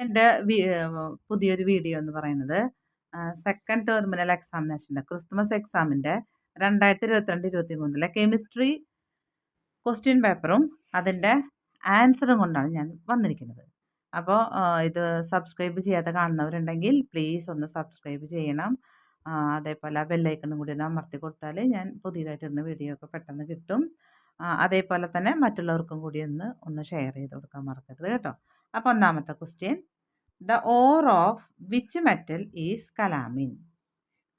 എൻ്റെ പുതിയൊരു വീഡിയോ എന്ന് പറയുന്നത് സെക്കൻഡ് ടെർമിനൽ എക്സാമിനേഷൻ്റെ ക്രിസ്മസ് എക്സാമിൻ്റെ 2022-23 കെമിസ്ട്രി ക്വസ്റ്റ്യൻ പേപ്പറും അതിൻ്റെ ആൻസറും കൊണ്ടാണ് ഞാൻ വന്നിരിക്കുന്നത്. അപ്പോൾ ഇത് സബ്സ്ക്രൈബ് ചെയ്യാതെ കാണുന്നവരുണ്ടെങ്കിൽ പ്ലീസ് ഒന്ന് സബ്സ്ക്രൈബ് ചെയ്യണം. അതേപോലെ ആ ബെല്ലൈക്കണും കൂടി ഒന്ന് അമർത്തി കൊടുത്താൽ ഞാൻ പുതിയതായിട്ടിടുന്ന വീഡിയോ ഒക്കെ പെട്ടെന്ന് കിട്ടും. അതേപോലെ തന്നെ മറ്റുള്ളവർക്കും കൂടി ഒന്ന് ഷെയർ ചെയ്ത് കൊടുക്കാൻ മറക്കരുത് കേട്ടോ. അപ്പോൾ ഒന്നാമത്തെ question, the or of which metal is calamine?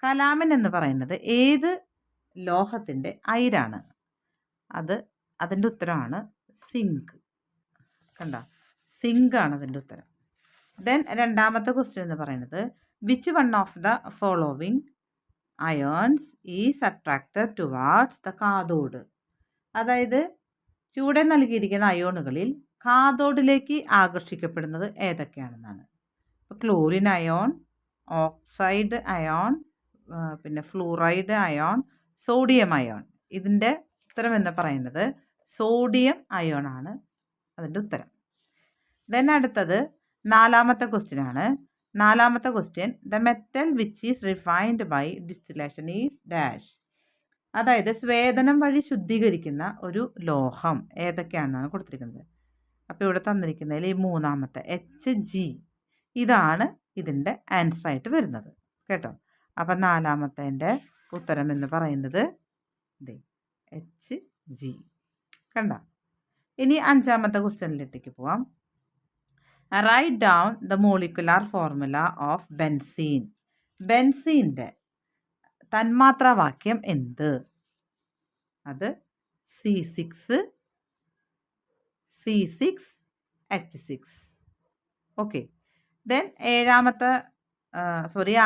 Calamine എന്ന് പറയുന്നത് ഏത് ലോഹത്തിൻ്റെ അയിരാണ്? അതിൻ്റെ ഉത്തരമാണ് സിങ്ക്. കണ്ട, സിങ്ക് ആണ് അതിൻ്റെ ഉത്തരം. ദെൻ രണ്ടാമത്തെ ക്വസ്റ്റ്യൻ എന്ന് പറയുന്നത്, which one of the following ions is attracted towards the cathode? അതായത് ചൂടെ നൽകിയിരിക്കുന്ന അയോണുകളിൽ കാഥോഡിലേക്ക് ആകർഷിക്കപ്പെടുന്നത് ഏതൊക്കെയാണെന്നാണ്. ഇപ്പോൾ ക്ലോറിൻ അയോൺ, ഓക്സൈഡ് അയോൺ, പിന്നെ ഫ്ലൂറൈഡ് അയോൺ, സോഡിയം അയോൺ. ഇതിൻ്റെ ഉത്തരം എന്ന് പറയുന്നത് സോഡിയം അയോൺ ആണ് അതിൻ്റെ ഉത്തരം. ദെൻ അടുത്തത് നാലാമത്തെ ക്വസ്റ്റ്യൻ ആണ്. നാലാമത്തെ question, the metal which is refined by distillation is dash? അതായത് സ്വേദനം വഴി ശുദ്ധീകരിക്കുന്ന ഒരു ലോഹം ഏതൊക്കെയാണെന്നാണ് കൊടുത്തിരിക്കുന്നത്. അപ്പോൾ ഇവിടെ തന്നിരിക്കുന്നതിൽ ഈ മൂന്നാമത്തെ Hg ഇതാണ് ഇതിൻ്റെ ആൻസറായിട്ട് വരുന്നത് കേട്ടോ. അപ്പം നാലാമത്തേൻ്റെ ഉത്തരം എന്ന് പറയുന്നത് Hg. കണ്ട. ഇനി അഞ്ചാമത്തെ ക്വസ്റ്റ്യനിലേക്ക് പോവാം. Write down the molecular formula of benzene. ബെൻസീൻ്റെ തന്മാത്രാവാക്യം എന്ത്? അത് C6H6. ഓക്കെ. ദെൻ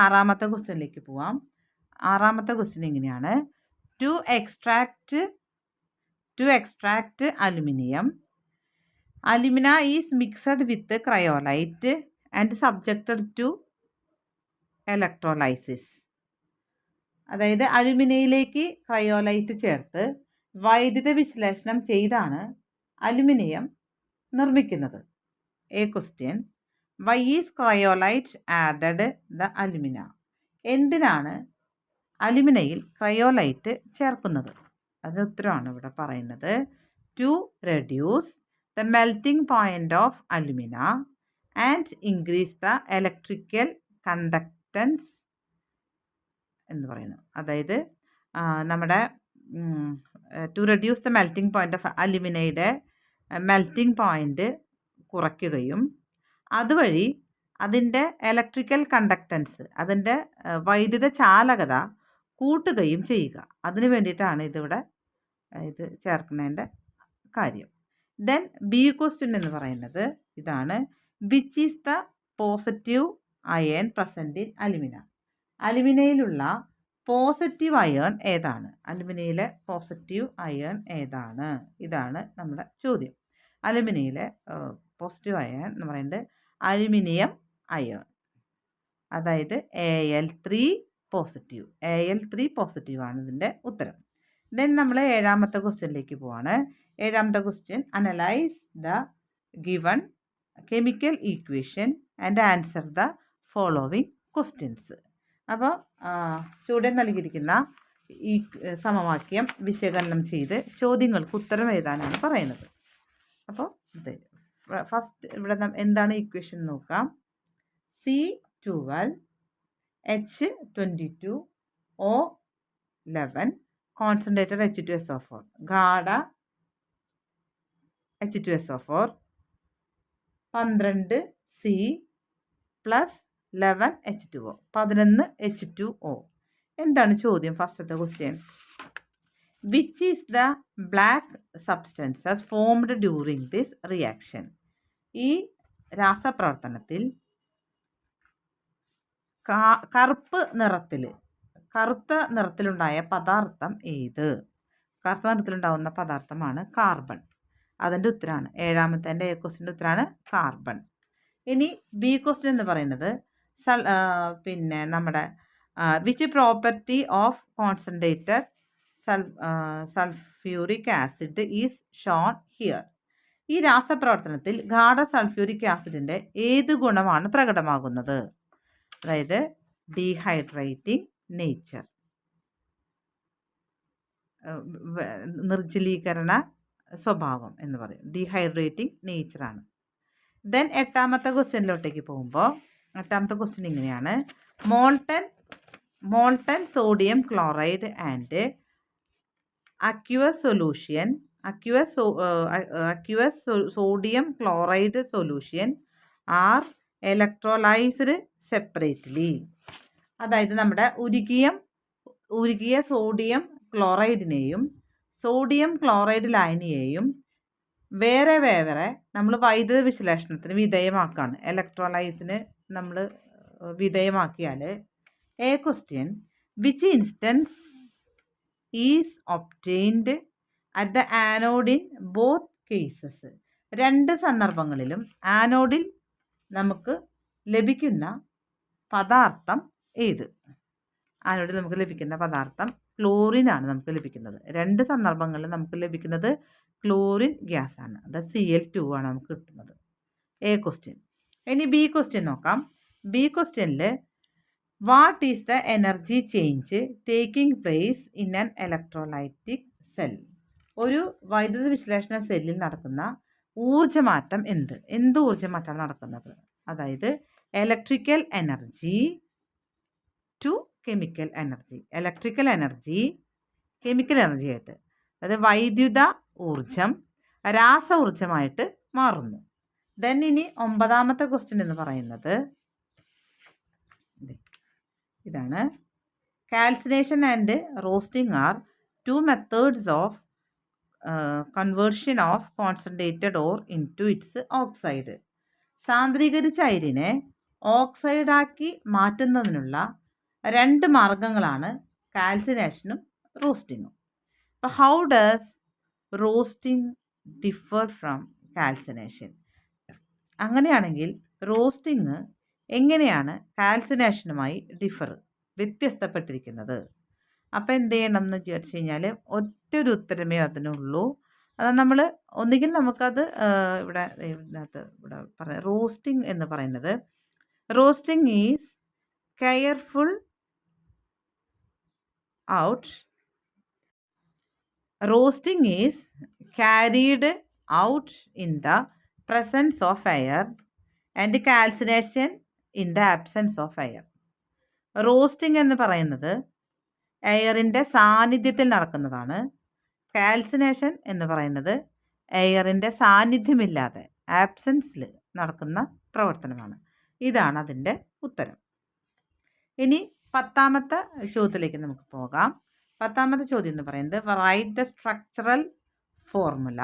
ആറാമത്തെ ക്വസ്റ്റ്യനിലേക്ക് പോവാം. ആറാമത്തെ ക്വസ്റ്റ്യൻ ഇങ്ങനെയാണ്, to extract aluminium, alumina is mixed with cryolite and subjected to electrolysis. അതായത് അലുമിനിയയിലേക്ക് ക്രയോലൈറ്റ് ചേർത്ത് വൈദ്യുത വിശ്ലേഷണം ചെയ്താണ് അലുമിനിയം നിർമ്മിക്കുന്നത്. A question, why is cryolite added the alumina? എന്തിനാണ് അലുമിനയിൽ ക്രയോലൈറ്റ് ചേർക്കുന്നത്? അതിന് ഉത്തരമാണ് ഇവിടെ പറയുന്നത്, to reduce the melting point of alumina and increase the electrical conductance എന്ന് പറയുന്നു. അതായത് നമ്മുടെ to reduce the melting point of അലുമിനയുടെ മെൽറ്റിംഗ് പോയിൻ്റ് കുറയ്ക്കുകയും അതുവഴി അതിൻ്റെ ഇലക്ട്രിക്കൽ കണ്ടക്റ്റൻസ്, അതിൻ്റെ വൈദ്യുത ചാലകത കൂട്ടുകയും ചെയ്യുക. അതിന് വേണ്ടിയിട്ടാണ് ഇത് ചേർക്കുന്നതിൻ്റെ കാര്യം. ദെൻ ബി ക്വസ്റ്റ്യൻ എന്ന് പറയുന്നത് ഇതാണ്, which is the positive ion present in alumina? അലുമിനയിലുള്ള പോസിറ്റീവ് അയൺ ഏതാണ്? അലുമിനയിലെ പോസിറ്റീവ് അയൺ ഏതാണ്? ഇതാണ് നമ്മുടെ ചോദ്യം. അലുമിനയിലെ പോസിറ്റീവ് അയൺ എന്ന് പറയുന്നത് അലുമിനിയം അയൺ, അതായത് Al3 പോസിറ്റീവ് ആണ് ഇതിൻ്റെ ഉത്തരം. ദെൻ നമ്മൾ ഏഴാമത്തെ ക്വസ്റ്റ്യനിലേക്ക് പോവാണ്. ഏഴാമത്തെ question, analyse the given chemical equation and answer the following questions. അപ്പോൾ ചുവടെ നൽകിയിരിക്കുന്ന ഈ സമവാക്യം വിശകലനം ചെയ്ത് ചോദ്യങ്ങൾക്ക് ഉത്തരം എഴുതാനാണ് പറയുന്നത്. അപ്പോൾ ഫസ്റ്റ് ഇവിടെ എന്താണ് ഈക്വേഷൻ നോക്കാം. C12H22O11 concentrated H2SO4, ഗാഢ H2SO4 12C + 11H2O 11H2O. എന്താണ് ചോദ്യം? ഫസ്റ്റത്തെ question, which is the black substances formed during this reaction? ഈ രാസപ്രവർത്തനത്തിൽ കറുത്ത നിറത്തിലുണ്ടായ പദാർത്ഥം ഏത്? കറുത്ത നിറത്തിലുണ്ടാവുന്ന പദാർത്ഥമാണ് കാർബൺ. അതിൻ്റെ ഉത്തരമാണ് ഏഴാമത്തെ എ ക്വസ്റ്റ്യൻ്റെ ഉത്തരമാണ് കാർബൺ. ഇനി ബി ക്വസ്റ്റ്യൻ എന്ന് പറയുന്നത് പിന്നെ നമ്മുടെ which property of concentrated sulphuric acid is shown here? ഈ രാസപ്രവർത്തനത്തിൽ ഗാഢ സൾഫ്യൂരിക് ആസിഡിൻ്റെ ഏത് ഗുണമാണ് പ്രകടമാകുന്നത്? അതായത് ഡീഹൈഡ്രേറ്റിംഗ് നേച്ചർ, നിർജ്ജലീകരണ സ്വഭാവം എന്ന് പറയും. ഡീഹൈഡ്രേറ്റിംഗ് നേച്ചറാണ്. ദെൻ എട്ടാമത്തെ ക്വസ്റ്റ്യനിലോട്ടേക്ക് പോകുമ്പോൾ എട്ടാമത്തെ ക്വസ്റ്റ്യൻ ഇങ്ങനെയാണ്: molten sodium chloride and aqueous sodium chloride solution are electrolyzed separately. അതായത് നമ്മുടെ ഉരുകിയ സോഡിയം ക്ലോറൈഡിനെയും സോഡിയം ക്ലോറൈഡ് ലായനിയെയും വേറെ നമ്മൾ വൈദ്യുത വിശ്ലേഷണത്തിന് വിധേയമാക്കുകയാണ്. ഇലക്ട്രോലൈസിന് നമ്മൾ വിധേയമാക്കിയാൽ a question: which instance is obtained at the anode in both cases? രണ്ട് സന്ദർഭങ്ങളിലും ആനോഡിൽ നമുക്ക് ലഭിക്കുന്ന പദാർത്ഥം ഏത്? ആനോഡിൽ നമുക്ക് ലഭിക്കുന്ന പദാർത്ഥം ക്ലോറിനാണ് നമുക്ക് ലഭിക്കുന്നത്. രണ്ട് സന്ദർഭങ്ങളിലും നമുക്ക് ലഭിക്കുന്നത് ക്ലോറിൻ ഗ്യാസ് ആണ്. അത് Cl2 ആണ് നമുക്ക് കിട്ടുന്നത്. A question. ഇനി ബി ക്വസ്റ്റ്യൻ നോക്കാം. ബി ക്വസ്റ്റ്യനിൽ what is the energy change taking place in an electrolytic cell? ഒരു വൈദ്യുത വിശ്ലേഷണ സെല്ലിൽ നടക്കുന്ന ഊർജ്ജമാറ്റം എന്ത് ഊർജ്ജമാറ്റമാണ് നടക്കുന്നത്? അതായത് electrical energy to chemical energy. Electrical energy chemical energy ആയിട്ട്, അതായത് വൈദ്യുത ഊർജം രാസ ഊർജമായിട്ട് മാറുന്നു. ദെൻ ഇനി ഒമ്പതാമത്തെ ക്വസ്റ്റ്യൻ എന്ന് പറയുന്നത് ഇതാണ്: calcination and roasting are two methods of conversion of concentrated ore into its oxide. സാന്ദ്രീകരിച്ച അയിരിനെ ഓക്സൈഡാക്കി മാറ്റുന്നതിനുള്ള രണ്ട് മാർഗങ്ങളാണ് കാൽസിനേഷനും റോസ്റ്റിങ്ങും. അപ്പോൾ how does roasting differ from calcination? അങ്ങനെയാണെങ്കിൽ റോസ്റ്റിംഗ് എങ്ങനെയാണ് കാൽസിനേഷനുമായി വ്യത്യസ്തപ്പെട്ടിരിക്കുന്നത്? അപ്പോൾ എന്ത് ചെയ്യണം എന്ന് വിചാരിച്ചു കഴിഞ്ഞാൽ ഒറ്റൊരു ഉത്തരമേ അതിനുള്ളൂ. അത് നമ്മൾ ഒന്നുകിൽ നമുക്കത് ഇവിടെ പറയാം. റോസ്റ്റിംഗ് എന്ന് പറയുന്നത്, roasting is careful out roasting is carried out in the presence of air and calcination in the absence of air. Roasting എന്ന് പറയുന്നത് എയറിൻ്റെ സാന്നിധ്യത്തിൽ നടക്കുന്നതാണ്. കാൽസിനേഷൻ എന്ന് പറയുന്നത് എയറിൻ്റെ സാന്നിധ്യമില്ലാതെ ആബ്സെൻസിൽ നടക്കുന്ന പ്രവർത്തനമാണ്. ഇതാണ് അതിൻ്റെ ഉത്തരം. ഇനി പത്താമത്തെ ചോദ്യത്തിലേക്ക് നമുക്ക് പോകാം. പത്താമത്തെ ചോദ്യം എന്ന് പറയുന്നത് write the structural formula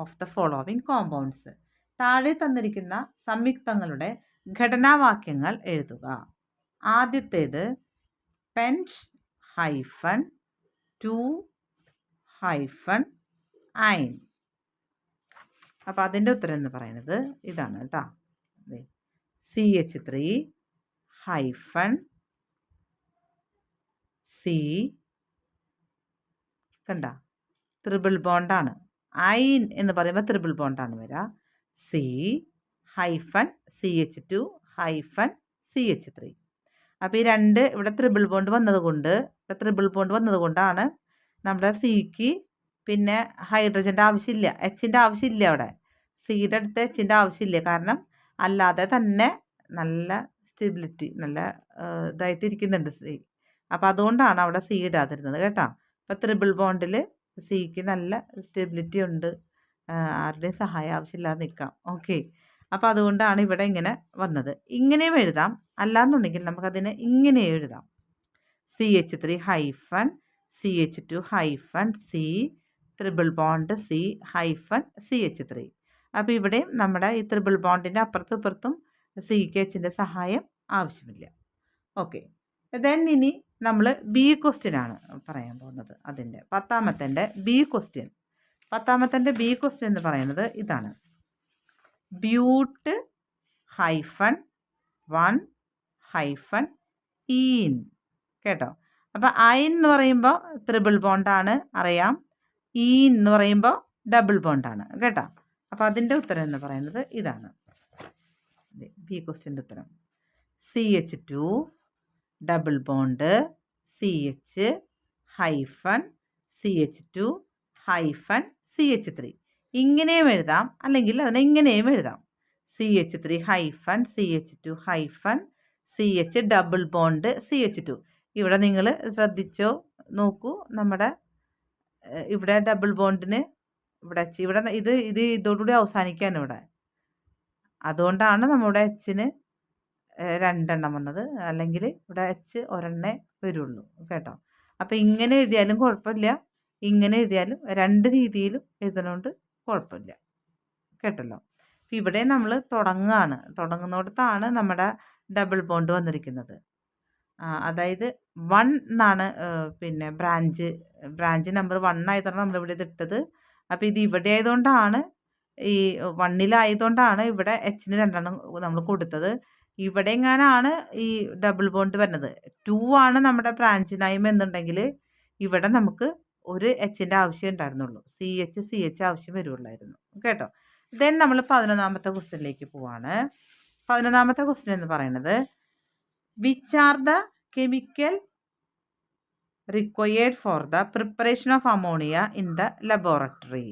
of the following compounds. താഴെ തന്നിരിക്കുന്ന സംയുക്തങ്ങളുടെ ഘടനാവാക്യങ്ങൾ എഴുതുക. ആദ്യത്തേത് പെൻറ്റ് -2 -അയൺ. അപ്പോൾ അതിൻ്റെ ഉത്തരം എന്ന് പറയുന്നത് ഇതാണ് കേട്ടോ. CH3-C കണ്ട, ട്രിപ്പിൾ ബോണ്ടാണ്. അയൺ എന്ന് പറയുമ്പോൾ ട്രിപ്പിൾ ബോണ്ടാണ് വരിക. C-CH2-CH3. അപ്പോൾ ഈ രണ്ട് ഇവിടെ ട്രിപ്പിൾ ബോണ്ട് വന്നതുകൊണ്ടാണ് നമ്മുടെ സിക്ക് പിന്നെ ഹൈഡ്രജൻ്റെ ആവശ്യമില്ല, എച്ചിൻ്റെ ആവശ്യമില്ല. അവിടെ സിയുടെ അടുത്ത് എച്ചിൻ്റെ ആവശ്യമില്ല. കാരണം അല്ലാതെ തന്നെ നല്ല സ്റ്റെബിലിറ്റി, നല്ല ഇതായിട്ട് ഇരിക്കുന്നുണ്ട് സി. അപ്പോൾ അതുകൊണ്ടാണ് അവിടെ സി ഇടാതിരുന്നത് കേട്ടോ. അപ്പോൾ ട്രിപ്പിൾ ബോണ്ടിൽ സിക്ക് നല്ല സ്റ്റെബിലിറ്റി ഉണ്ട്, ആരുടെയും സഹായം ആവശ്യമില്ലാതെ നിൽക്കാം. ഓക്കെ, അപ്പോൾ അതുകൊണ്ടാണ് ഇവിടെ ഇങ്ങനെ വന്നത്. ഇങ്ങനെയും എഴുതാം, അല്ലാന്നുണ്ടെങ്കിൽ നമുക്കതിനെ ഇങ്ങനെ എഴുതാം: CH3-CH2-C ട്രിപ്പിൾ ബോണ്ട് C-CH3. അപ്പോൾ ഇവിടെയും നമ്മുടെ ഈ ട്രിപ്പിൾ ബോണ്ടിൻ്റെ അപ്പുറത്തും ഇപ്പുറത്തും സിക്ക് എച്ചിൻ്റെ സഹായം ആവശ്യമില്ല. ഓക്കെ, ദെൻ ഇനി നമ്മൾ ബി ക്വസ്റ്റ്യൻ ആണ് പറയാൻ പോകുന്നത്. അതിൻ്റെ പത്താമത്തെ ബി ക്വസ്റ്റ്യൻ എന്ന് പറയുന്നത് ഇതാണ്: ബ്യൂട്ട് -1-ഈൻ. കേട്ടോ. അപ്പോൾ അയൺ എന്ന് പറയുമ്പോൾ ട്രിപ്പിൾ ബോണ്ടാണ് അറിയാം, ഈൻ എന്ന് പറയുമ്പോൾ ഡബിൾ ബോണ്ടാണ് കേട്ടോ. അപ്പോൾ അതിൻ്റെ ഉത്തരം എന്ന് പറയുന്നത് ഇതാണ്. ബി ക്വസ്റ്റ്യൻ്റെ ഉത്തരം CH2 double bond CH hyphen CH2 hyphen CH3. ഇങ്ങനെയും എഴുതാം, അല്ലെങ്കിൽ അതിനെ ഇങ്ങനെയും എഴുതാം. CH3 hyphen CH2 hyphen CH double bond CH2. ഇവിടെ നിങ്ങൾ ശ്രദ്ധിച്ചോ നോക്കൂ, നമ്മുടെ ഇവിടെ ഡബിൾ ബോണ്ടിന് ഇവിടെ ഇതോടുകൂടി അവസാനിക്കുകയാണ് ഇവിടെ. അതുകൊണ്ടാണ് നമ്മുടെ എച്ചിന് 2 എണ്ണം വന്നത്. അല്ലെങ്കിൽ ഇവിടെ എച്ച് ഒരെണ്ണേ വരുള്ളൂ കേട്ടോ. അപ്പോൾ ഇങ്ങനെ എഴുതിയാലും കുഴപ്പമില്ല, ഇങ്ങനെ എഴുതിയാലും 2 രീതിയിലും എഴുതുന്നതുകൊണ്ട് കുഴപ്പമില്ല കേട്ടല്ലോ. അപ്പോൾ ഇവിടെ നമ്മൾ തുടങ്ങുന്നിടത്താണ് നമ്മുടെ ഡബിൾ ബോണ്ട് വന്നിരിക്കുന്നത്. അതായത് 1 എന്നാണ് പിന്നെ ബ്രാഞ്ച് നമ്പർ 1 ആയതാണ് നമ്മളിവിടെ ഇതിട്ടത്. അപ്പോൾ ഇത് ഇവിടെ ആയതുകൊണ്ടാണ്, ഈ 1-ലായതുകൊണ്ടാണ് ഇവിടെ എച്ചിന് 2 എണ്ണം നമ്മൾ കൊടുത്തത്. ഇവിടെ എങ്ങാനാണ് ഈ ഡബിൾ ബോണ്ട് വരുന്നത് 2 ആണ് നമ്മുടെ ബ്രാഞ്ച് നെയിം എന്നുണ്ടെങ്കിൽ ഇവിടെ നമുക്ക് ഒരു എച്ചിൻ്റെ ആവശ്യം ഉണ്ടായിരുന്നുള്ളൂ, CH ആവശ്യം വരുള്ളായിരുന്നു കേട്ടോ. ദെൻ നമ്മൾ 11ാമത്തെ ക്വസ്റ്റ്യനിലേക്ക് പോവാണ്. 11ാമത്തെ ക്വസ്റ്റ്യൻ എന്ന് പറയുന്നത് which are the chemical required for the preparation of ammonia in the laboratory.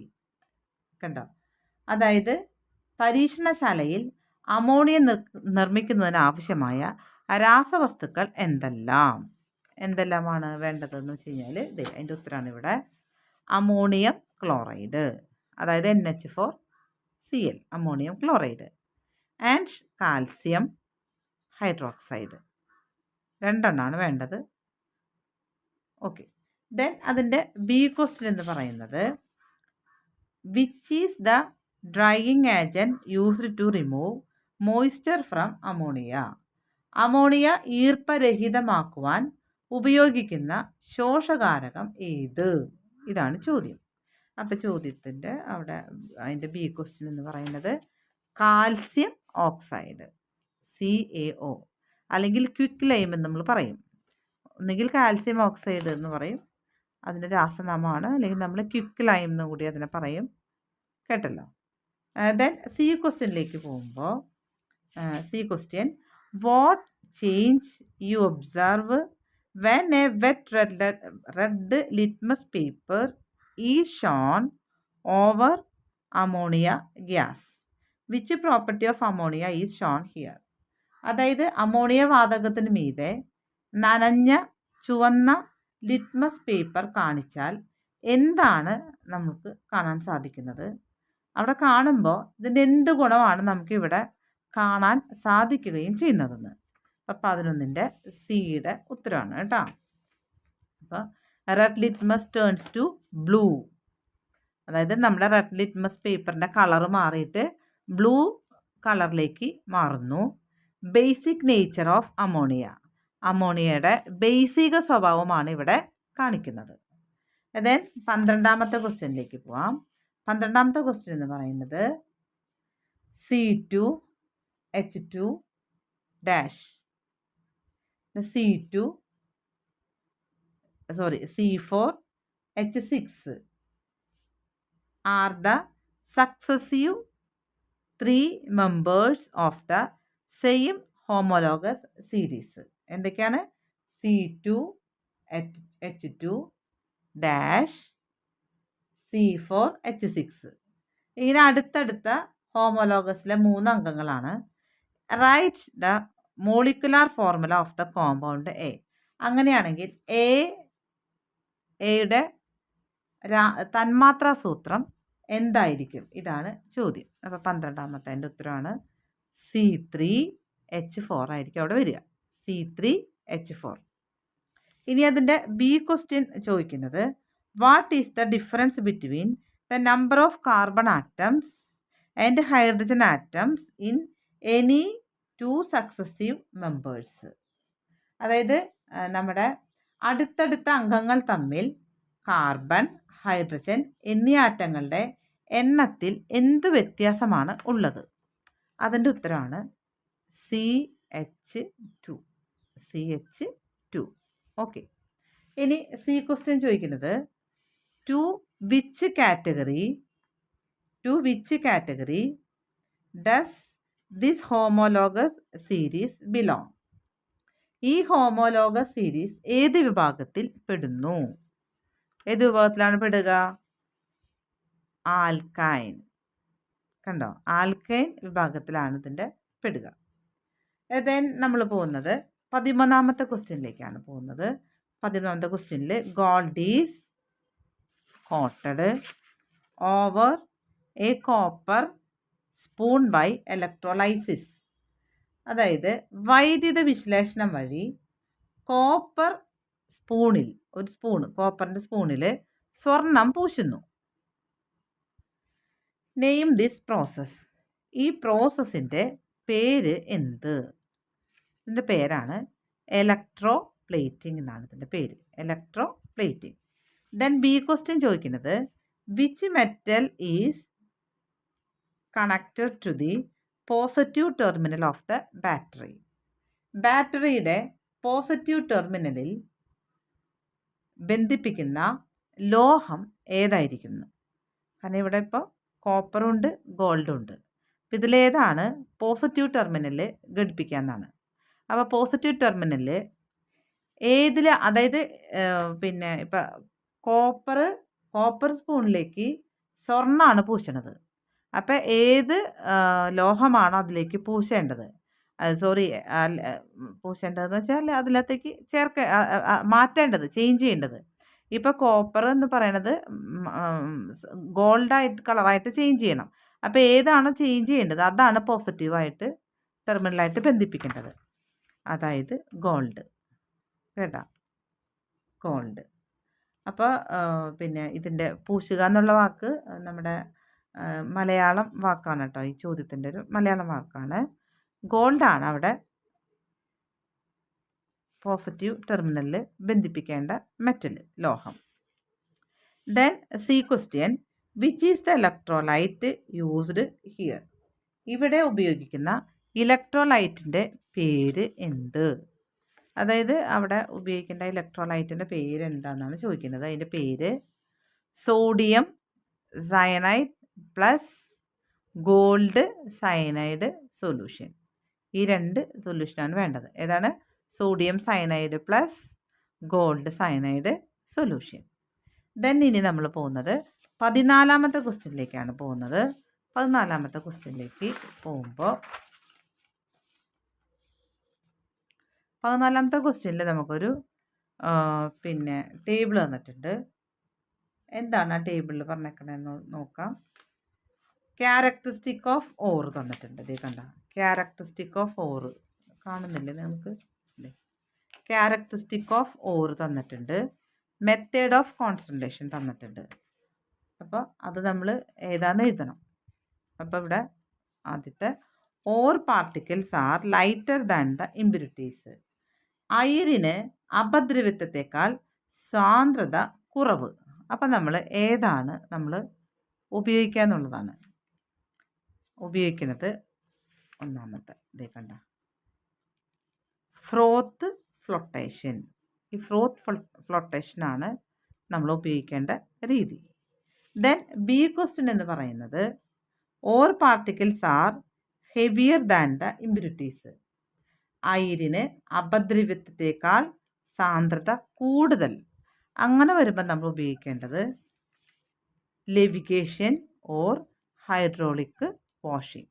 കണ്ടോ, അതായത് പരീക്ഷണശാലയിൽ അമോണിയ നിർമ്മിക്കുന്നതിന് ആവശ്യമായ രാസവസ്തുക്കൾ എന്തെല്ലാമാണ് വേണ്ടതെന്ന് വെച്ച് കഴിഞ്ഞാൽ അതിൻ്റെ ഉത്തരമാണ് ഇവിടെ. അമോണിയം ക്ലോറൈഡ്, അതായത് NH4Cl ammonium chloride, and calcium hydroxide. 2 എണ്ണമാണ് വേണ്ടത്. ഓക്കെ. ദെൻ അതിൻ്റെ ബി ക്വസ്റ്റ്യൻ എന്ന് പറയുന്നത് which is the drying agent used to remove moisture from ammonia. Ammonia ഈർപ്പരഹിതമാക്കുവാൻ ഉപയോഗിക്കുന്ന ശോഷകാരകം ഏത്? ഇതാണ് ചോദ്യം. അപ്പോൾ ചോദ്യത്തിൻ്റെ അവിടെ അതിൻ്റെ ബി ക്വസ്റ്റ്യൻ എന്ന് പറയുന്നത് കാൽസ്യം ഓക്സൈഡ് CaO, അല്ലെങ്കിൽ ക്വിക്ക് ലൈം എന്ന് നമ്മൾ പറയും. ഒന്നുകിൽ കാൽസ്യം ഓക്സൈഡ് എന്ന് പറയും, അതിൻ്റെ രാസനാമമാണ്, അല്ലെങ്കിൽ നമ്മൾ ക്വിക്ക് ലൈം എന്നും കൂടി അതിനെ പറയും കേട്ടല്ലോ. ദെൻ സി ക്വസ്റ്റ്യനിലേക്ക് പോകുമ്പോൾ C question what change you observe when a wet red litmus paper is shown over ammonia gas. Which property of ammonia is shown here. അതായത് അമോണിയ വാതകത്തിന് മീതെ നനഞ്ഞ ചുവന്ന ലിറ്റ്മസ് പേപ്പർ കാണിച്ചാൽ എന്താണ് നമുക്ക് കാണാൻ സാധിക്കുന്നത്? അവിടെ കാണുമ്പോൾ ഇതിൻ്റെ എന്ത് ഗുണമാണ് നമുക്കിവിടെ കാണാൻ സാധിക്കുകയും ചെയ്യുന്നതെന്ന്. അപ്പം 11ൻ്റെ സിയുടെ ഉത്തരമാണ് കേട്ടോ. അപ്പോൾ red litmus turns to blue, അതായത് നമ്മുടെ റെഡ് ലിറ്റ്മസ് പേപ്പറിൻ്റെ കളറ് മാറിയിട്ട് ബ്ലൂ കളറിലേക്ക് മാറുന്നു. ബേസിക് നേച്ചർ ഓഫ് അമോണിയ, അമോണിയയുടെ ബേസിക സ്വഭാവമാണ് ഇവിടെ കാണിക്കുന്നത്. ദെൻ 12ാമത്തെ ക്വസ്റ്റ്യനിലേക്ക് പോവാം. 12ാമത്തെ ക്വസ്റ്റ്യൻ എന്ന് പറയുന്നത് C2H2 dash C4H6 are the successive 3 members of the same homologous series. എന്തൊക്കെയാണ്? C2H2 dash C4H6. ഇങ്ങനെ അടുത്തടുത്ത ഹോമോലോഗസിലെ 3 അംഗങ്ങളാണ്. Write the molecular formula of the compound A. അങ്ങനെയാണെങ്കിൽ എയുടെ തന്മാത്രാ സൂത്രം എന്തായിരിക്കും? ഇതാണ് ചോദ്യം. അപ്പോൾ 12ാമത്തെ ഉത്തരമാണ് C3H4 ആയിരിക്കും അവിടെ വരിക. C3H4. ഇനി അതിൻ്റെ ബി ക്വസ്റ്റ്യൻ ചോദിക്കുന്നത് what is the difference between the number of carbon atoms and hydrogen atoms in any 2 successive members. അതായത് നമ്മുടെ അടുത്തടുത്ത അംഗങ്ങൾ തമ്മിൽ കാർബൺ, ഹൈഡ്രജൻ എന്നീ ആറ്റങ്ങളുടെ എണ്ണത്തിൽ എന്ത് വ്യത്യാസമാണ് ഉള്ളത്? അതിൻ്റെ ഉത്തരമാണ് CH2. ഓക്കെ. ഇനി സി ക്വസ്റ്റ്യൻ ചോദിക്കുന്നത് to which category to which category does this homologous series belong? ഈ ഹോമോലോഗസ് സീരീസ് ഏത് വിഭാഗത്തിൽ പെടുന്നു? ഏത് വിഭാഗത്തിലാണ് പെടുക? ആൽക്കൈൻ. കണ്ടോ, ആൽക്കൈൻ വിഭാഗത്തിലാണ് ഇതിൻ്റെ പെടുക. ദെൻ നമ്മൾ പോകുന്നത് 13ാമത്തെ ക്വസ്റ്റ്യനിലേക്കാണ് പോകുന്നത്. 13ാമത്തെ ക്വസ്റ്റ്യനിൽ gold is coated over a copper spoon by electrolysis. അതായത് വൈദ്യുത വിശ്ലേഷണം വഴി കോപ്പർ സ്പൂണിൽ, ഒരു സ്പൂണ്, കോപ്പറിൻ്റെ സ്പൂണിൽ സ്വർണം പൂശുന്നു. Name this process. ഈ പ്രോസസ്സിൻ്റെ പേര് എന്ത്? ഇതിൻ്റെ പേരാണ് ഇലക്ട്രോ പ്ലേറ്റിംഗ് എന്നാണ് ഇതിൻ്റെ പേര്, electroplating. Then B question ചോദിക്കുന്നത് which metal is connected to the positive terminal of the battery. ബാറ്ററിയുടെ പോസിറ്റീവ് ടെർമിനലിൽ ബന്ധിപ്പിക്കുന്ന ലോഹം ഏതായിരിക്കുന്നു? കാരണം ഇവിടെ ഇപ്പോൾ കോപ്പറുണ്ട്, ഗോൾഡും ഉണ്ട്. അപ്പം ഇതിലേതാണ് പോസിറ്റീവ് ടെർമിനൽ ഘടിപ്പിക്കാമെന്നാണ്. അപ്പോൾ പോസിറ്റീവ് ടെർമിനൽ ഏതിൽ, അതായത് പിന്നെ ഇപ്പം കോപ്പർ സ്പൂണിലേക്ക് സ്വർണ്ണമാണ് പൂശണത്. അപ്പം ഏത് ലോഹമാണോ അതിലേക്ക് പൂശേണ്ടത്, പൂശേണ്ടതെന്ന് വെച്ചാൽ അതിനകത്തേക്ക് മാറ്റേണ്ടത്, ചേഞ്ച് ചെയ്യേണ്ടത്. ഇപ്പോൾ കോപ്പർ എന്ന് പറയണത് ഗോൾഡായിട്ട് കളറായിട്ട് ചേഞ്ച് ചെയ്യണം. അപ്പോൾ ഏതാണോ ചേഞ്ച് ചെയ്യേണ്ടത് അതാണ് പോസിറ്റീവായിട്ട് ടെർമിനലായിട്ട് ബന്ധിപ്പിക്കേണ്ടത്, അതായത് ഗോൾഡ്. കേട്ടോ, ഗോൾഡ്. അപ്പോൾ പിന്നെ ഇതിൻ്റെ പൂശുക എന്നുള്ള വാക്ക് നമ്മുടെ മലയാളം വാക്കാണ് കേട്ടോ. ഈ ചോദ്യത്തിൻ്റെ ഒരു മലയാളം വാക്കാണ്. ഗോൾഡാണ് അവിടെ പോസിറ്റീവ് ടെർമിനലിൽ ബന്ധിപ്പിക്കേണ്ട മെറ്റൽ, ലോഹം. Then C question which is the electrolyte used here. ഇവിടെ ഉപയോഗിക്കുന്ന ഇലക്ട്രോലൈറ്റിൻ്റെ പേര് എന്ത്? അതായത് അവിടെ ഉപയോഗിക്കേണ്ട ഇലക്ട്രോലൈറ്റിൻ്റെ പേര് എന്താണെന്നാണ് ചോദിക്കുന്നത്. അതിൻ്റെ പേര് sodium cyanide plus gold cyanide solution. ഈ 2 സൊല്യൂഷനാണ് വേണ്ടത്. ഏതാണ്? Sodium cyanide plus gold cyanide solution. Then ഇനി നമ്മൾ പോകുന്നത് 14ാമത്തെ ക്വസ്റ്റ്യനിലേക്കാണ് പോകുന്നത്. 14ാമത്തെ ക്വസ്റ്റ്യനിലേക്ക് പോകുമ്പോൾ 14ാമത്തെ ക്വസ്റ്റ്യനിൽ നമുക്കൊരു പിന്നെ ടേബിൾ തന്നിട്ടുണ്ട്. എന്താണ് ആ ടേബിളിൽ പറഞ്ഞേക്കണമെന്ന് നോക്കാം. ക്യാരക്ടറിസ്റ്റിക് ഓഫ് ഓർ തന്നിട്ടുണ്ട്. ഇതേ കണ്ട, ക്യാരക്ടറിസ്റ്റിക് ഓഫ് ഓർ കാണുന്നില്ലേ നമുക്ക്? ക്യാരക്ടറിസ്റ്റിക് ഓഫ് ഓർ തന്നിട്ടുണ്ട്. മെത്തേഡ് ഓഫ് കോൺസെൻട്രേഷൻ തന്നിട്ടുണ്ട്. അപ്പോൾ അത് നമ്മൾ ഏതാണെന്ന് എഴുതണം. അപ്പോൾ ഇവിടെ ആദ്യത്തെ ore particles are lighter than the impurities. അയിരിന് അപദ്രവ്യത്വത്തെക്കാൾ സാന്ദ്രത കുറവ്. അപ്പം നമ്മൾ ഏതാണ് നമ്മൾ ഉപയോഗിക്കുക എന്നുള്ളതാണ്. ഉപയോഗിക്കുന്നത് ഒന്നാമത്തെ ഇതേ കണ്ട, ഫ്രോത്ത് ഫ്ലോട്ടേഷൻ. ഈ ഫ്രോത്ത് ഫ്ലോട്ടേഷനാണ് നമ്മൾ ഉപയോഗിക്കേണ്ട രീതി. ദെൻ ബി ക്വസ്റ്റ്യൻ എന്ന് പറയുന്നത് ore particles are heavier than the impurities. അയിരിന് അപദ്രവ്യത്വത്തെക്കാൾ സാന്ദ്രത കൂടുതൽ. അങ്ങനെ വരുമ്പോൾ നമ്മൾ ഉപയോഗിക്കേണ്ടത് levigation or hydraulic washing.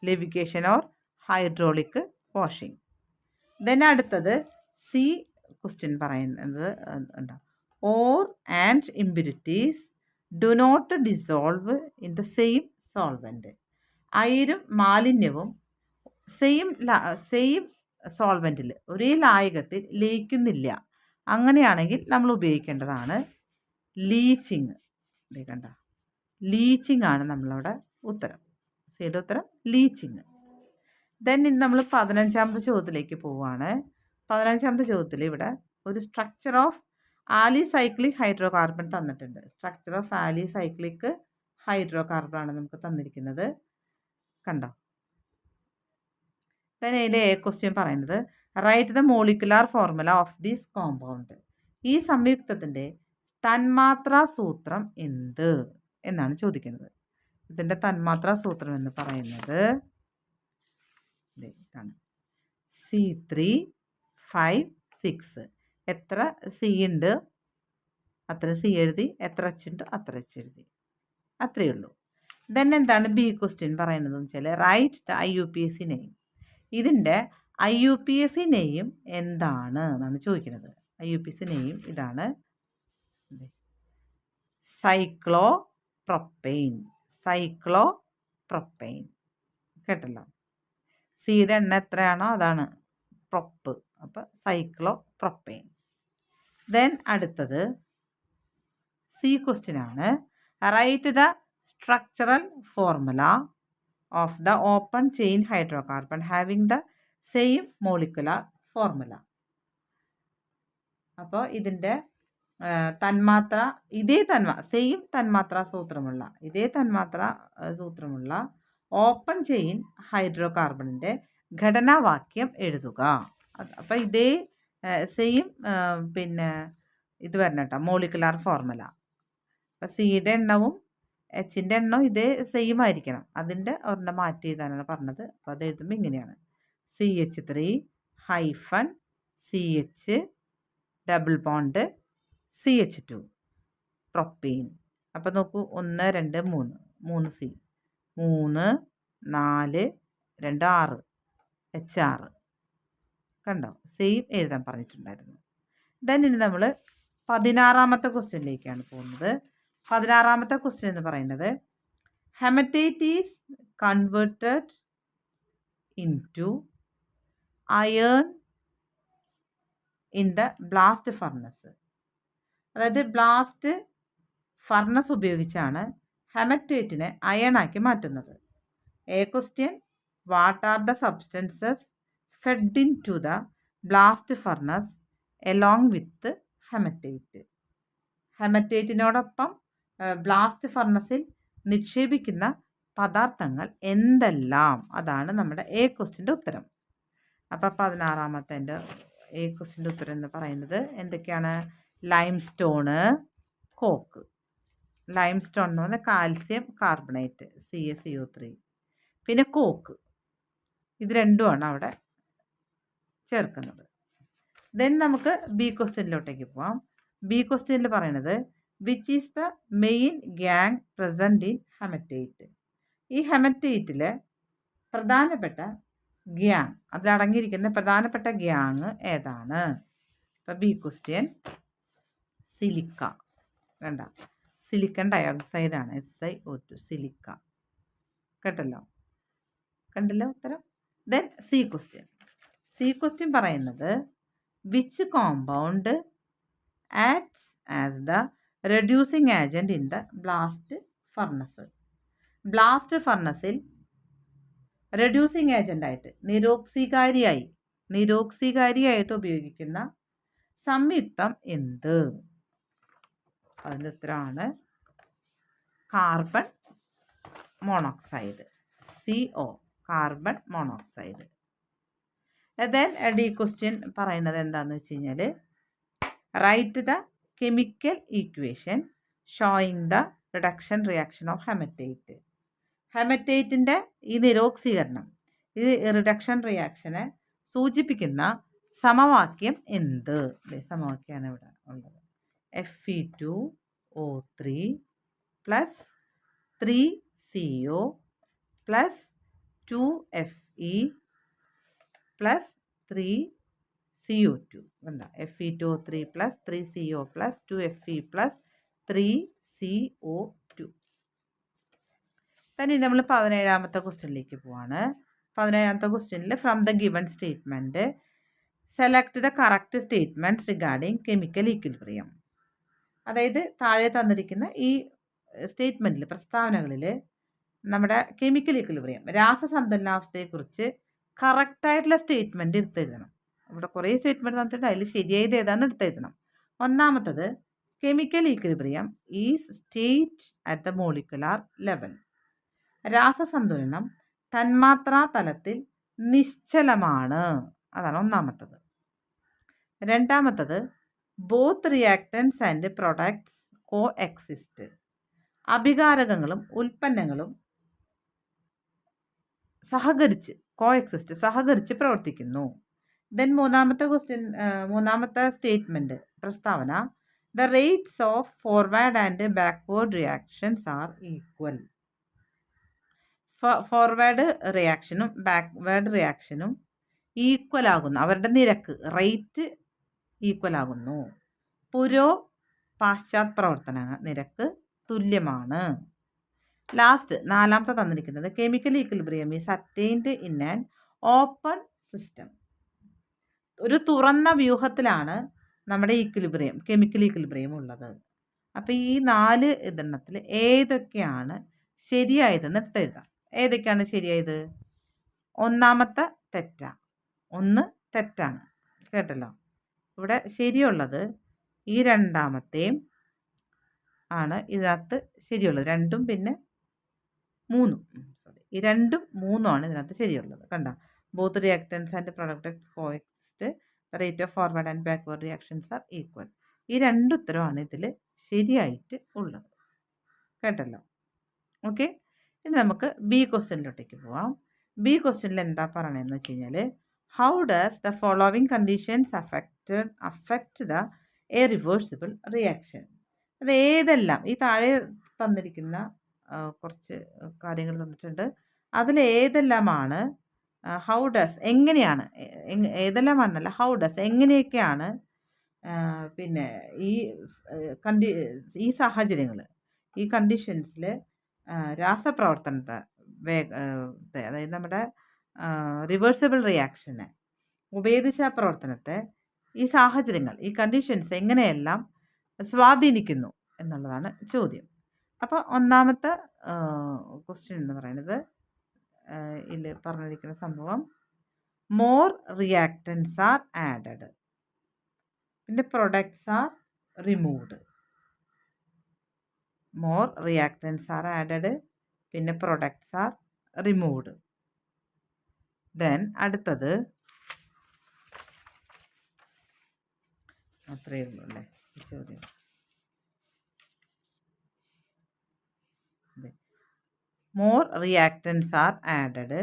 Levigation or hydraulic washing. Then അടുത്തത് സി ക്വസ്റ്റ്യൻ പറയുന്നത് എന്താ? Ore and impurities do not dissolve in the same solvent. അയിരും മാലിന്യവും സെയിം സോൾവെൻറ്റിൽ, ഒരേ ലായകത്തിൽ ലയിക്കുന്നില്ല. അങ്ങനെയാണെങ്കിൽ നമ്മൾ ഉപയോഗിക്കേണ്ടതാണ് ലീച്ചിങ്. ഇതേ കണ്ട, ലീച്ചിങ് ആണ് നമ്മളവിടെ ഉത്തരം. സിയുടെ ഉത്തരം ലീച്ചിങ്. ദെൻ ഇനി നമ്മൾ 15ാമത്തെ ചോദ്യത്തിലേക്ക് പോവുകയാണ്. 15ാമത്തെ ചോദ്യത്തിൽ ഇവിടെ ഒരു structure of alicyclic hydro carbon തന്നിട്ടുണ്ട്. സ്ട്രക്ചർ ഓഫ് ആലിസൈക്ലിക് ഹൈഡ്രോ കാർബണാണ് നമുക്ക് തന്നിരിക്കുന്നത്. കണ്ടോ? ദെൻ അതിൻ്റെ എ ക്വസ്റ്റ്യൻ പറയുന്നത് write the molecular formula of this compound. ഈ സംയുക്തത്തിൻ്റെ തന്മാത്രാ സൂത്രം എന്ത് എന്നാണ് ചോദിക്കുന്നത്. ഇതിൻ്റെ തന്മാത്രാ സൂത്രം എന്ന് പറയുന്നത് ഇതാണ് C3H6. എത്ര സി ഉണ്ട് അത്ര സി എഴുതി, എത്ര എച്ച് ഉണ്ട് അത്ര എച്ച് എഴുതി, അത്രയേ ഉള്ളൂ. ദെൻ എന്താണ് ബി ക്വസ്റ്റ്യൻ പറയുന്നത് എന്ന് വെച്ചാൽ റൈറ്റ് ദ IUPAC നെയിം. ഇതിൻ്റെ IUPAC നെയിം എന്താണ് എന്നാണ് ചോദിക്കുന്നത്. IUPAC നെയിം ഇതാണ്, സൈക്ലോപ്രൊപ്പെയിൻ. സൈക്ലോപ്രൊപ്പെയിൻ കേട്ടല്ലോ. സിയുടെ എണ്ണ എത്രയാണോ അതാണ് പ്രൊപ്പ്, അപ്പോൾ സൈക്ലോപ്രൊപ്പെയിൻ. ദെൻ അടുത്തത് സി ക്വസ്റ്റ്യൻ ആണ്. Write the structural formula of the open chain hydrocarbon having the same molecular formula. അപ്പോൾ ഇതിൻ്റെ തന്മാത്ര സെയിം തന്മാത്രാ സൂത്രമുള്ള ഓപ്പൺ ചെയിൻ ഹൈഡ്രോകാർബണിൻ്റെ ഘടനാവാക്യം എഴുതുക. അപ്പോൾ ഇതേ സെയിം ഇത് വരണം കേട്ടോ, മോളിക്കുലാർ ഫോർമുല. അപ്പോൾ സിയുടെ എണ്ണവും എച്ചിൻ്റെ എണ്ണവും ഇതേ സെയിം ആയിരിക്കണം. അതിൻ്റെ ഒരെണ്ണം മാറ്റി എഴുതാനാണ് പറഞ്ഞത്. അപ്പോൾ അത് എഴുതുമ്പോൾ ഇങ്ങനെയാണ് CH3-CH double bond CH2 propene. അപ്പോൾ നോക്കൂ 1 2 3 C 3 4 2 6 H6 കണ്ടോ, സെയിം എഴുതാൻ പറഞ്ഞിട്ടുണ്ടായിരുന്നു. ദെൻ ഇനി നമ്മൾ 16ാമത്തെ ക്വസ്റ്റ്യനിലേക്കാണ് പോകുന്നത്. 16ാമത്തെ ക്വസ്റ്റ്യൻ എന്ന് പറയുന്നത് hematite is converted into iron in the blast furnace. അതായത് ബ്ലാസ്റ്റ് ഫർണസ് ഉപയോഗിച്ചാണ് ഹെമറ്റൈറ്റിനെ അയണാക്കി മാറ്റുന്നത്. A question what are the substances fed into the blast furnace along with hematite. ഹെമറ്റൈറ്റിനോടൊപ്പം ബ്ലാസ്റ്റ് ഫർണസിൽ നിക്ഷേപിക്കുന്ന പദാർത്ഥങ്ങൾ എന്തെല്ലാം, അതാണ് നമ്മുടെ എ ക്വസ്റ്റ്യൻ്റെ ഉത്തരം. അപ്പോൾ 16ാമത്തെ എ ക്വസ്റ്റ്യൻ്റെ ഉത്തരം എന്ന് പറയുന്നത് എന്തൊക്കെയാണ്? ലൈംസ്റ്റോണ്, കോക്ക്. ലൈംസ്റ്റോൺ എന്ന് പറഞ്ഞാൽ കാൽസ്യം കാർബണേറ്റ് CaCO3, പിന്നെ കോക്ക്. ഇത് രണ്ടുമാണ് അവിടെ ചേർക്കുന്നത്. ദെൻ നമുക്ക് ബി ക്വസ്റ്റ്യനിലോട്ടേക്ക് പോവാം. ബി ക്വസ്റ്റ്യനിൽ പറയുന്നത് which is the main gangue present in hematite. ഈ ഹെമറ്റൈറ്റിൽ പ്രധാനപ്പെട്ട ഗ്യാങ്, അതിലടങ്ങിയിരിക്കുന്ന പ്രധാനപ്പെട്ട ഗ്യാങ് ഏതാണ്? അപ്പോൾ ബി ക്വസ്റ്റ്യൻ സിലിക്ക. വേണ്ട, സിലിക്കൺ ഡയോക്സൈഡാണ്, SiO2 സിലിക്ക. കണ്ടല്ലോ ഉത്തരം. ദെൻ സി ക്വസ്റ്റ്യൻ പറയുന്നത് which compound acts as the reducing agent in the blast furnace. Blast ഫർണസിൽ റെഡ്യൂസിങ് ഏജൻ്റായിട്ട് നിരോക്സികാരിയായിട്ട് ഉപയോഗിക്കുന്ന സംയുക്തം എന്ത്? അതിൻ്റെ ഉത്തരമാണ് carbon monoxide, CO, carbon monoxide. Then D question പറയുന്നത് എന്താണെന്ന് വെച്ച് കഴിഞ്ഞാൽ right the chemical equation showing the reduction reaction of hematite. ഹെമറ്റൈറ്റിൻ്റെ ഈ നിരോക്സീകരണം, ഈ റിഡക്ഷൻ റിയാക്ഷനെ സൂചിപ്പിക്കുന്ന സമവാക്യം എന്ത്? സമവാക്യമാണ് ഇവിടെ ഉള്ളത്. Fe2O3 + 3CO + 2Fe + 3CO2. വേണ്ട, Fe2O3 + 3CO + 2Fe + 3CO2. തന്നെ നമ്മൾ 17ാമത്തെ ക്വസ്റ്റ്യനിലേക്ക് പോവാണ്. 17ാമത്തെ ക്വസ്റ്റ്യനിൽ from the given statement select the correct statements regarding chemical equilibrium. അതായത് താഴെ തന്നിരിക്കുന്ന ഈ സ്റ്റേറ്റ്മെൻറ്റിൽ, പ്രസ്താവനകളിൽ നമ്മുടെ കെമിക്കൽ ഈക്വിലിബ്രിയം, രാസസന്തുലനാവസ്ഥയെക്കുറിച്ച് കറക്റ്റായിട്ടുള്ള സ്റ്റേറ്റ്മെൻറ്റ് എടുത്തെഴുതണം. ഇവിടെ കുറേ സ്റ്റേറ്റ്മെൻറ്റ് തന്നിട്ടുണ്ട്, അതിൽ ശരിയായത് ഏതാണെന്ന് എടുത്തെഴുതണം. ഒന്നാമത്തത് chemical equilibrium is state at the molecular level. രാസസന്തുലനം തന്മാത്രാ തലത്തിൽ നിശ്ചലമാണ്, അതാണ് ഒന്നാമത്തത്. രണ്ടാമത്തത് both reactants and products coexist. അഭികാരകങ്ങളും ഉൽപ്പന്നങ്ങളും സഹകരിച്ച് പ്രവർത്തിക്കുന്നു. ദെൻ മൂന്നാമത്തെ സ്റ്റേറ്റ്മെൻറ്റ് പ്രസ്താവന, the rates of forward and backward reactions are equal. Forward റിയാക്ഷനും ബാക്ക്വേർഡ് റിയാക്ഷനും ഈക്വൽ ആകുന്നു. അവരുടെ നിരക്ക് റേറ്റ് ഈക്വൽ ആകുന്നു. പാശ്ചാത്യ പ്രവർത്തന നിരക്ക് തുല്യമാണ്. ലാസ്റ്റ് നാലാമത്തെ തന്നിരിക്കുന്നത്, chemical equilibrium is attained in an open system. ഒരു തുറന്ന വ്യൂഹത്തിലാണ് നമ്മുടെ കെമിക്കൽ ഈക്വിലിബ്രിയം ഉള്ളത്. അപ്പോൾ ഈ 4 ഇതെണ്ണത്തിൽ ഏതൊക്കെയാണ് ശരിയായതെന്ന് എടുത്തെഴുതാം. ഏതൊക്കെയാണ് ശരിയായത്? ഒന്നാമത്തെ തെറ്റാണ്, 1 തെറ്റാണ്. കേട്ടല്ലോ. ഇവിടെ ശരിയുള്ളത് ഈ രണ്ടാമത്തെയും ആണ് ഇതിനകത്ത് ശരിയുള്ളത്. 2ഉം പിന്നെ 3ഉം ഈ 2ഉം 3ഉം ആണ് ഇതിനകത്ത് ശരിയുള്ളത്. കണ്ട, both reactants and products coexist, the rate of forward and backward reactions are equal. ഈ 2 ഉത്തരവാണ് ഇതിൽ ശരിയായിട്ട് ഉള്ളത്. കേട്ടല്ലോ. ഓക്കെ, ഇനി നമുക്ക് ബി ക്വസ്റ്റ്യനിലോട്ടേക്ക് പോവാം. ബി ക്വസ്റ്റ്യനിൽ എന്താ പറയണതെന്ന് വെച്ച് കഴിഞ്ഞാൽ, how does the following conditions affect the A reversible reaction? അത് ഏതെല്ലാം, ഈ താഴെ തന്നിരിക്കുന്ന കുറച്ച് കാര്യങ്ങൾ തന്നിട്ടുണ്ട്. അതിൽ ഏതെല്ലാമാണ് എങ്ങനെയാണ്, ഏതെല്ലാമാണെന്നല്ല, എങ്ങനെയൊക്കെയാണ് പിന്നെ ഈ സാഹചര്യങ്ങൾ, ഈ കണ്ടീഷൻസിൽ രാസപ്രവർത്തനത്തെ അതായത് നമ്മുടെ റിവേഴ്സിബിൾ റിയാക്ഷനെ, ഉഭയദിശാ പ്രവർത്തനത്തെ ഈ സാഹചര്യങ്ങൾ, ഈ കണ്ടീഷൻസ് എങ്ങനെയെല്ലാം സ്വാധീനിക്കുന്നു എന്നുള്ളതാണ് ചോദ്യം. അപ്പോൾ ഒന്നാമത്തെ ക്വസ്റ്റ്യൻ എന്ന് പറയുന്നത്, ഇതിൽ പറഞ്ഞിരിക്കുന്ന സംഭവം, മോർ റിയാക്ടൻസ് ആർ ആഡഡ്, പിന്നെ products are removed. More reactance R added, പിന്നെ പ്രൊഡക്ട്സ് ആർ റിമൂവ്ഡ്. ദെൻ അടുത്തത്, അത്രയേ ഉള്ളൂ അല്ലേ ചോദ്യം. More reactance R added,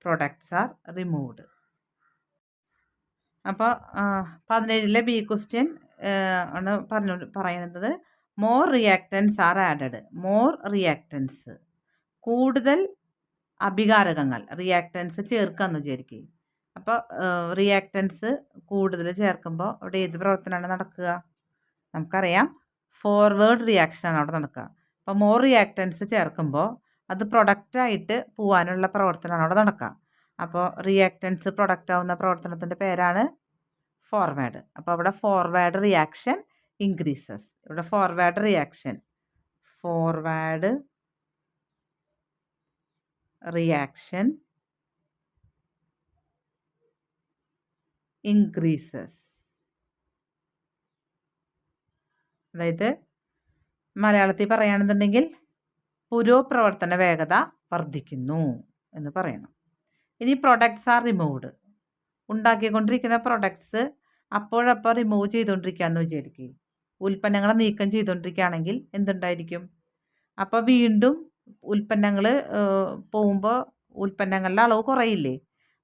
products are removed. അപ്പോൾ 17ലെ ബി ക്വസ്റ്റ്യൻ ആണ് പറയുന്നത്, more reactance R added. More reactance, കൂടുതൽ അഭികാരകങ്ങൾ, റിയാക്ടൻസ് ചേർക്കാമെന്ന് വിചാരിക്കുക. അപ്പോൾ റിയാക്ടൻസ് കൂടുതൽ ചേർക്കുമ്പോൾ അവിടെ ഏത് പ്രവർത്തനമാണ് നടക്കുക? നമുക്കറിയാം, ഫോർവേഡ് റിയാക്ഷനാണ് അവിടെ നടക്കുക. അപ്പോൾ മോർ റിയാക്ടൻസ് ചേർക്കുമ്പോൾ അത് പ്രൊഡക്റ്റായിട്ട് പോകാനുള്ള പ്രവർത്തനമാണ് അവിടെ നടക്കുക. അപ്പോൾ റിയാക്ടൻസ് പ്രൊഡക്റ്റ് ആവുന്ന പ്രവർത്തനത്തിൻ്റെ പേരാണ് ഫോർവേഡ്. അപ്പോൾ അവിടെ ഫോർവേഡ് റിയാക്ഷൻ ഇൻക്രീസസ്. ഇവിടെ ഫോർവേഡ് റിയാക്ഷൻ ഇൻക്രീസസ്. അതായത് മലയാളത്തിൽ പറയുകയാണെന്നുണ്ടെങ്കിൽ പുരോപ്രവർത്തന വേഗത വർദ്ധിക്കുന്നു എന്ന് പറയണം. ഇനി പ്രൊഡക്ട്സ് ആർ റിമൂവ്ഡ്. ഉണ്ടാക്കിക്കൊണ്ടിരിക്കുന്ന പ്രൊഡക്ട്സ് അപ്പോഴപ്പോൾ റിമൂവ് ചെയ്തുകൊണ്ടിരിക്കുകയെന്ന് വിചാരിക്കുക. ഉൽപ്പന്നങ്ങളെ നീക്കം ചെയ്തുകൊണ്ടിരിക്കുകയാണെങ്കിൽ എന്തുണ്ടായിരിക്കും? അപ്പോൾ വീണ്ടും ഉൽപ്പന്നങ്ങൾ പോകുമ്പോൾ ഉൽപ്പന്നങ്ങളുടെ അളവ് കുറയില്ലേ?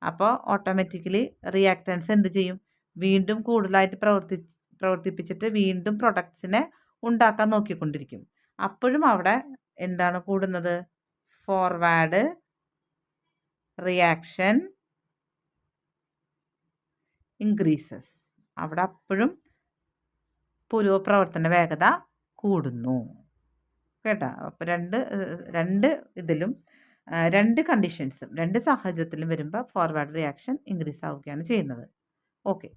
അപ്പോൾ ഓട്ടോമാറ്റിക്കലി റിയാക്ടൻസ് എന്ത് ചെയ്യും? വീണ്ടും കൂടുതലായിട്ട് പ്രവർത്തിപ്പിച്ചിട്ട് വീണ്ടും പ്രൊഡക്ട്സിനെ ഉണ്ടാക്കാൻ നോക്കിക്കൊണ്ടിരിക്കും. അപ്പോഴും അവിടെ എന്താണ് കൂടുന്നത്? Forward reaction increases. അവിടെ അപ്പോഴും പുരോപ്രവർത്തന വേഗത കൂടുന്നു. കേട്ടോ. അപ്പോൾ രണ്ട് ഇതിലും 2 കണ്ടീഷൻസും 2 സാഹചര്യത്തിലും വരുമ്പോൾ ഫോർവേഡ് റിയാക്ഷൻ ഇൻക്രീസ് ആവുകയാണ് ചെയ്യുന്നത്. ഓക്കെ.